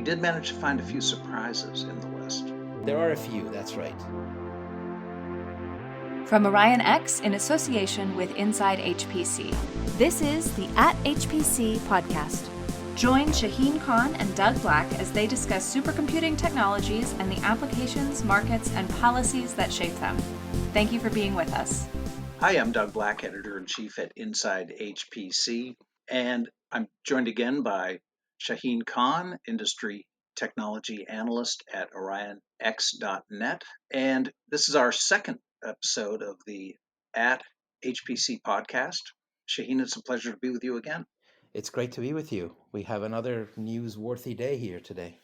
we did manage to find a few surprises in the list. There are a few, that's right. From Orion X in association with Inside HPC, this is the At HPC podcast. Join Shaheen Khan and Doug Black as they discuss supercomputing technologies and the applications, markets, and policies that shape them. Thank you for being with us. Hi, I'm Doug Black, Editor-in-Chief at Inside HPC, and I'm joined again by Shaheen Khan, Industry Technology Analyst at OrionX.net. And this is our second episode of the At HPC podcast. Shaheen, it's a pleasure to be with you again. It's great to be with you. We have another newsworthy day here today.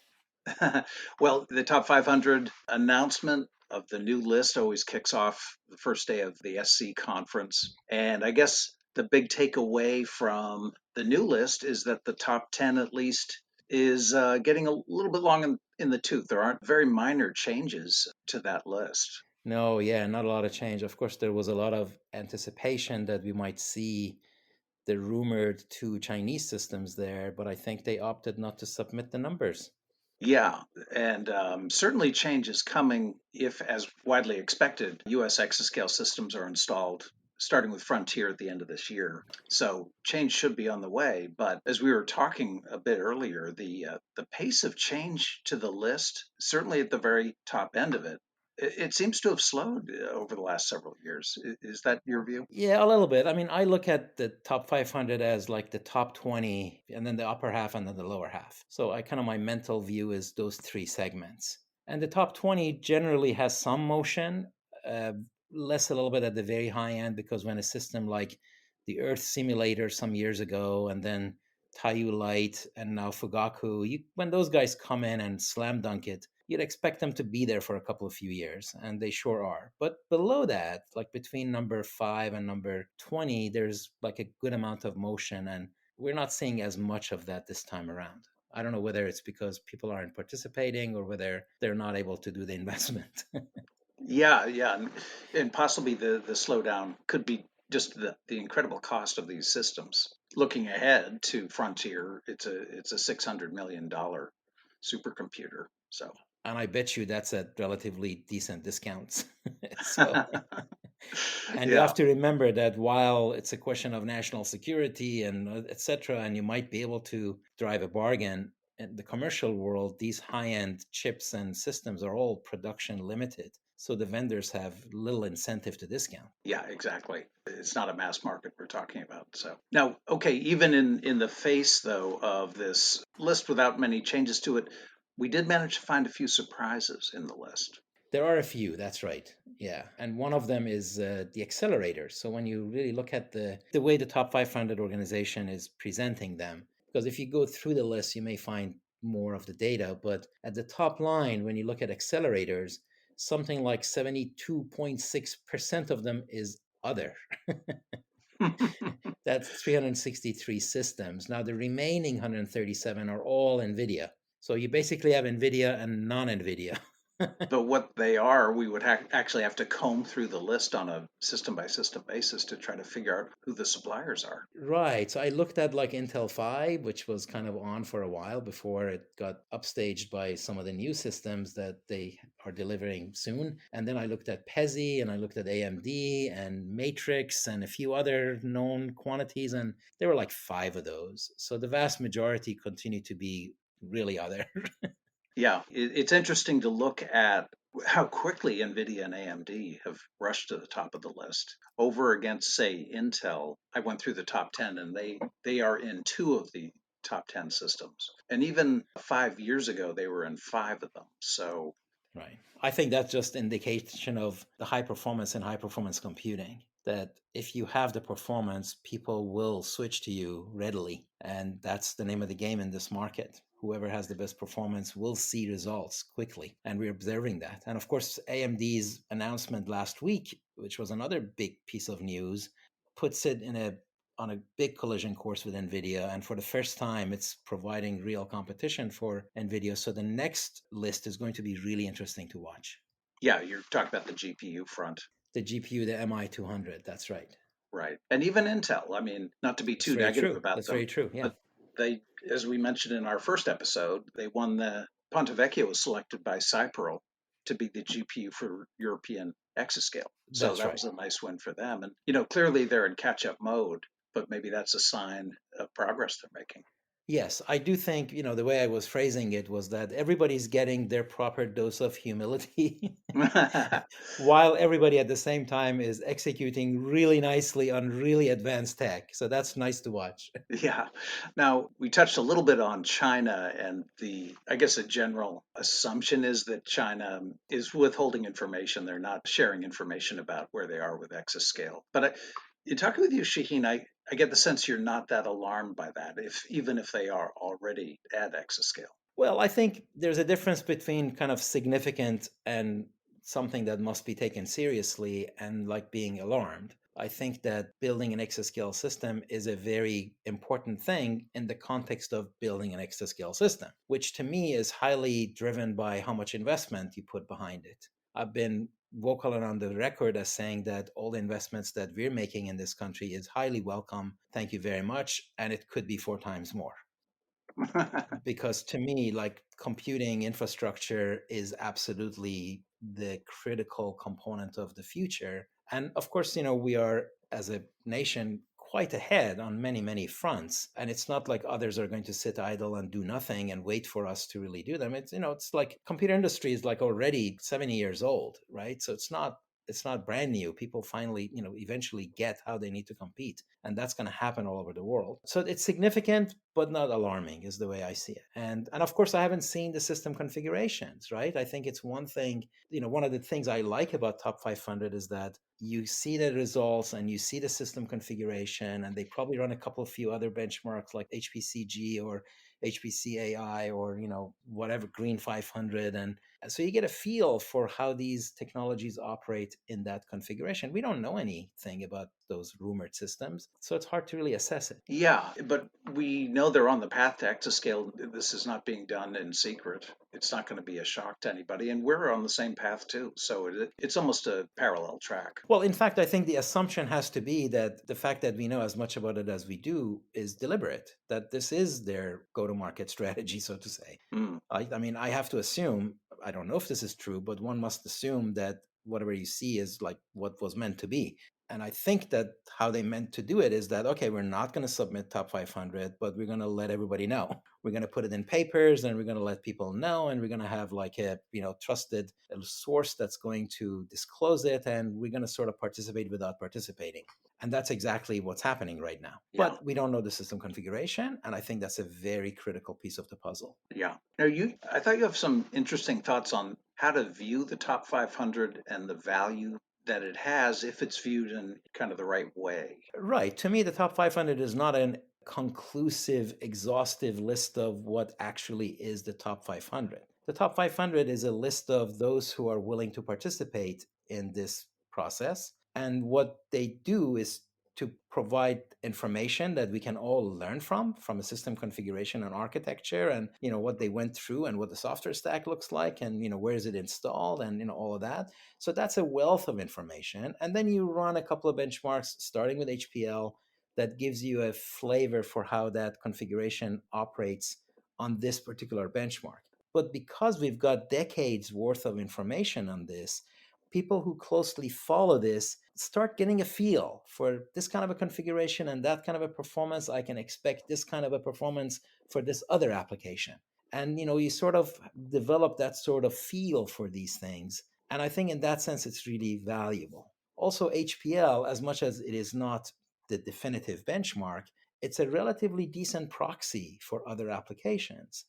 Well, the Top 500 announcement of the new list always kicks off the first day of the SC conference. And I guess the big takeaway from the new list is that the top 10 at least is getting a little bit long in the tooth. There aren't very minor changes to that list. No, yeah, not a lot of change. Of course, there was a lot of anticipation that we might see the rumored two Chinese systems there, but I think they opted not to submit the numbers. Yeah, and certainly change is coming if, as widely expected, U.S. exascale systems are installed, starting with Frontier at the end of this year. So change should be on the way. But as we were talking a bit earlier, the pace of change to the list, certainly at the very top end of it seems to have slowed over the last several years. Is that your view? Yeah, a little bit. I mean, I look at the top 500 as like the top 20 and then the upper half and then the lower half. So my mental view is those three segments. And the top 20 generally has some motion, less a little bit at the very high end, because when a system like the Earth Simulator some years ago and then Taiyu Light and now Fugaku, when those guys come in and slam dunk it, you'd expect them to be there for a couple of few years, and they sure are. But below that, like between number 5 and number 20, there's like a good amount of motion, and we're not seeing as much of that this time around. I don't know whether it's because people aren't participating or whether they're not able to do the investment. Yeah, and possibly the slowdown could be just the incredible cost of these systems. Looking ahead to Frontier, it's a $600 million supercomputer. So, and I bet you that's at relatively decent discounts. So, and you have to remember that while it's a question of national security and et cetera, and you might be able to drive a bargain, in the commercial world, these high-end chips and systems are all production limited. So the vendors have little incentive to discount. Yeah, exactly. It's not a mass market we're talking about. So now, okay, even in the face, though, of this list without many changes to it, we did manage to find a few surprises in the list. There are a few, that's right. Yeah. And one of them is the accelerators. So when you really look at the way the Top 500 organization is presenting them, because if you go through the list, you may find more of the data. But at the top line, when you look at accelerators, something like 72.6% of them is other. That's 363 systems. Now, the remaining 137 are all NVIDIA. So you basically have NVIDIA and non-NVIDIA. But what they are, we would actually have to comb through the list on a system-by-system basis to try to figure out who the suppliers are. Right. So I looked at like Intel 5, which was kind of on for a while before it got upstaged by some of the new systems that they are delivering soon. And then I looked at PEZY and I looked at AMD and Matrix and a few other known quantities, and there were like 5 of those. So the vast majority continue to be really other. Yeah, it's interesting to look at how quickly NVIDIA and AMD have rushed to the top of the list over against, say, Intel. I went through the top 10 and they are in 2 of the top 10 systems. And even 5 years ago, they were in 5 of them. So, right. I think that's just indication of the high performance in high performance computing, that if you have the performance, people will switch to you readily. And that's the name of the game in this market. Whoever has the best performance will see results quickly. And we're observing that. And of course, AMD's announcement last week, which was another big piece of news, puts it on a big collision course with NVIDIA. And for the first time, it's providing real competition for NVIDIA. So the next list is going to be really interesting to watch. Yeah, you're talking about the GPU front. The GPU, the MI200, that's right. Right. And even Intel, I mean, not to be too negative about them. That's very true, yeah. They, as we mentioned in our first episode, they won the Ponte Vecchio was selected by Cypro to be the GPU for European exascale. So That's that right. was a nice win for them. And, clearly they're in catch-up mode, but maybe that's a sign of progress they're making. Yes, I do think, the way I was phrasing it was that everybody's getting their proper dose of humility while everybody at the same time is executing really nicely on really advanced tech. So that's nice to watch. Yeah. Now, we touched a little bit on China, and I guess, a general assumption is that China is withholding information. They're not sharing information about where they are with exascale. But in talking with you, Shaheen, I get the sense you're not that alarmed by that, even if they are already at exascale. Well, I think there's a difference between kind of significant and something that must be taken seriously and like being alarmed. I think that building an exascale system is a very important thing in the context of building an exascale system, which to me is highly driven by how much investment you put behind it. I've been vocal and on the record as saying that all the investments that we're making in this country is highly welcome. Thank you very much. And it could be 4 times more. Because to me, like computing infrastructure is absolutely the critical component of the future. And of course, we are as a nation quite ahead on many, many fronts. And it's not like others are going to sit idle and do nothing and wait for us to really do them. It's like computer industry is like already 70 years old, right? So it's not brand new. People finally, eventually get how they need to compete. And that's going to happen all over the world. So it's significant, but not alarming is the way I see it. And of course, I haven't seen the system configurations, right? I think it's one thing, one of the things I like about Top 500 is that you see the results and you see the system configuration, and they probably run a few other benchmarks like HPCG or HPC AI or, whatever, Green 500. And so you get a feel for how these technologies operate in that configuration. We don't know anything about those rumored systems, so it's hard to really assess it. Yeah, but we know they're on the path to exascale. This is not being done in secret. It's not going to be a shock to anybody. And we're on the same path too. So it's almost a parallel track. Well, in fact, I think the assumption has to be that the fact that we know as much about it as we do is deliberate, that this is their go to market strategy, so to say. Mm. I mean, I have to assume, I don't know if this is true, but one must assume that whatever you see is like what was meant to be. And I think that how they meant to do it is that, okay, we're not going to submit Top 500, but we're going to let everybody know. We're going to put it in papers and we're going to let people know. And we're going to have like a, trusted source that's going to disclose it. And we're going to sort of participate without participating. And that's exactly what's happening right now. Yeah. But we don't know the system configuration. And I think that's a very critical piece of the puzzle. Yeah. Now, I thought you have some interesting thoughts on how to view the Top 500 and the value that it has if it's viewed in kind of the right way. Right. To me, the Top 500 is not an conclusive, exhaustive list of what actually is the Top 500. The Top 500 is a list of those who are willing to participate in this process. And what they do is to provide information that we can all learn from a system configuration and architecture, and what they went through and what the software stack looks like, and where is it installed, and all of that. So that's a wealth of information. And then you run a couple of benchmarks starting with HPL that gives you a flavor for how that configuration operates on this particular benchmark. But because we've got decades worth of information on this, people who closely follow this start getting a feel for this kind of a configuration and that kind of a performance. I can expect this kind of a performance for this other application. And you sort of develop that sort of feel for these things. And I think in that sense, it's really valuable. Also, HPL, as much as it is not the definitive benchmark, it's a relatively decent proxy for other applications.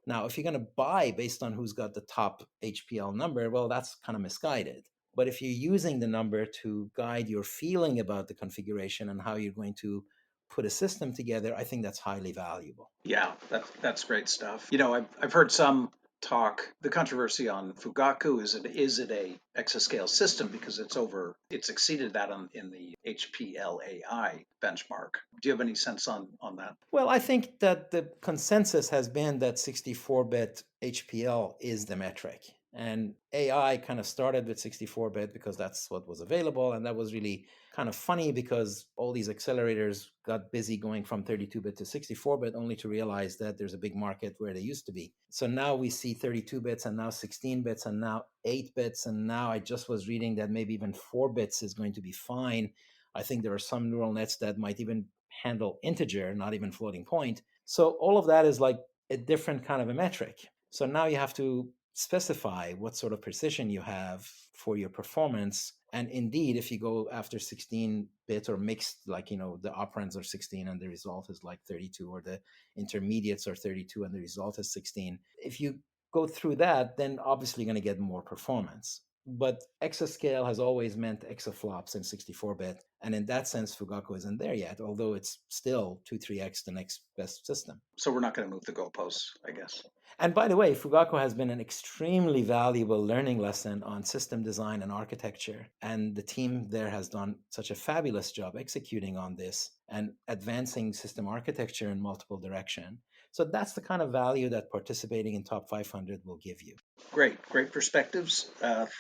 Now, if you're going to buy based on who's got the top HPL number, well, that's kind of misguided. But if you're using the number to guide your feeling about the configuration and how you're going to put a system together, I think that's highly valuable. Yeah, that's great stuff. I've heard some talk. The controversy on Fugaku is it a exascale system because it's exceeded that in the HPLAI benchmark. Do you have any sense on that? Well, I think that the consensus has been that 64-bit HPL is the metric. And AI kind of started with 64-bit because that's what was available. And that was really kind of funny because all these accelerators got busy going from 32-bit to 64-bit only to realize that there's a big market where they used to be. So now we see 32 bits and now 16 bits and now 8 bits. And now I just was reading that maybe even 4 bits is going to be fine. I think there are some neural nets that might even handle integer, not even floating point. So all of that is like a different kind of a metric. So now you have to specify what sort of precision you have for your performance. And indeed, if you go after 16-bit or mixed, like, the operands are 16 and the result is like 32, or the intermediates are 32 and the result is 16. If you go through that, then obviously you're going to get more performance. But exascale has always meant exaflops in 64-bit. And in that sense, Fugaku isn't there yet, although it's still 2-3x the next best system. So we're not going to move the goalposts, I guess. And by the way, Fugaku has been an extremely valuable learning lesson on system design and architecture. And the team there has done such a fabulous job executing on this and advancing system architecture in multiple directions. So that's the kind of value that participating in Top 500 will give you. Great perspectives.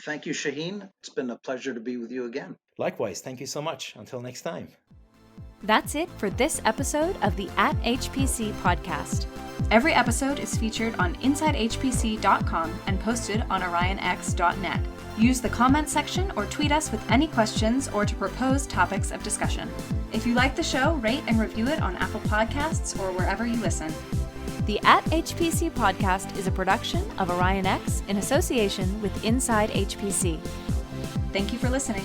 Thank you, Shaheen. It's been a pleasure to be with you again. Likewise, thank you so much. Until next time. That's it for this episode of the At HPC podcast. Every episode is featured on InsideHPC.com and posted on OrionX.net. Use the comment section or tweet us with any questions or to propose topics of discussion. If you like the show, rate and review it on Apple Podcasts or wherever you listen. The At HPC podcast is a production of OrionX in association with Inside HPC. Thank you for listening.